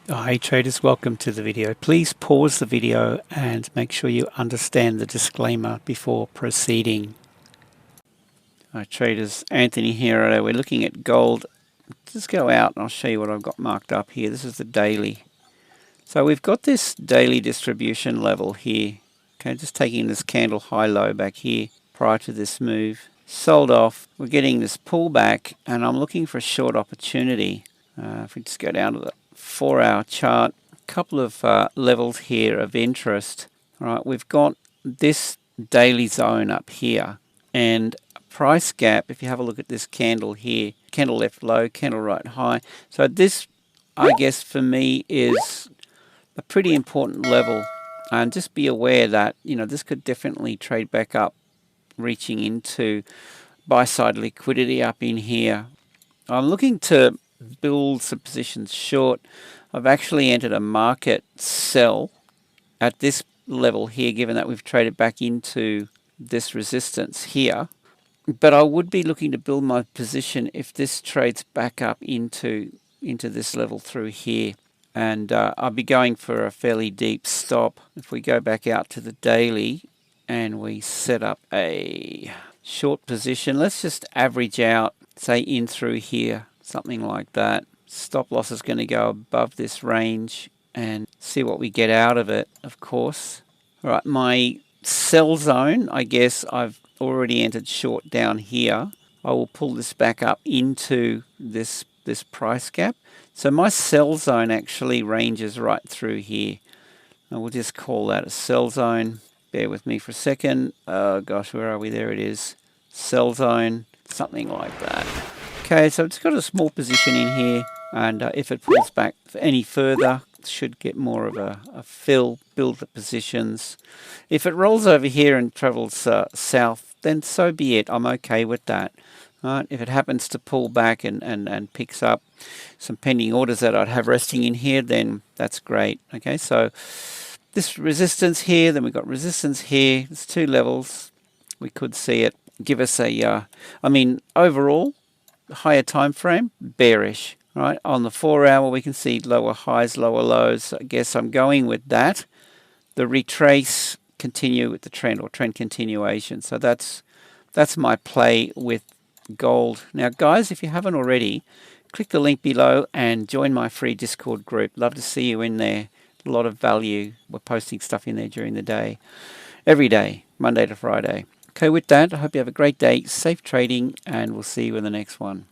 Hi traders, welcome to the video. Please pause the video and make sure you understand the disclaimer before proceeding. Hi traders, Anthony here. We're looking at gold. Just go out and I'll show you what I've got marked up here. This is the daily. So we've got this daily distribution level here. Okay, just taking this candle high-low back here prior to this move. Sold off. We're getting this pullback and I'm looking for a short opportunity. If we just go down to the 4-hour chart, a couple of levels here of interest. All right, we've got this daily zone up here and a price gap. If you have a look at this candle here, candle left low, candle right high. So this, I guess for me, is a pretty important level. And just be aware that, this could definitely trade back up, reaching into buy-side liquidity up in here. I'm looking to build some positions short. I've actually entered a market sell at this level here, given that we've traded back into this resistance here. But I would be looking to build my position if this trades back up into this level through here. And I'll be going for a fairly deep stop. If we go back out to the daily and we set up a short position, let's just average out, say in through here, something like that. Stop loss is going to go above this range and see what we get out of it, of course. All right, my sell zone, I guess I've already entered short down here. I will pull this back up into this price gap. So my sell zone actually ranges right through here. And we'll just call that a sell zone. Bear with me for a second. Oh gosh, where are we? There it is. Sell zone, something like that. Okay, so it's got a small position in here, and if it pulls back any further, it should get more of a fill, build the positions. If it rolls over here and travels south, then so be it. I'm okay with that. Right? If it happens to pull back and picks up some pending orders that I'd have resting in here, then that's great. Okay, so this resistance here, then we've got resistance here. There's two levels. We could see it give us a, overall, higher time frame, bearish. Right, on the 4-hour we can see lower highs, lower lows. I guess I'm going with that. The retrace, continue with the trend or trend continuation. So that's my play with gold. Now guys, if you haven't already, click the link below and join my free Discord group. Love to see you in there. A lot of value. We're posting stuff in there during the day, every day, Monday to Friday. Okay, with that, I hope you have a great day, safe trading, and we'll see you in the next one.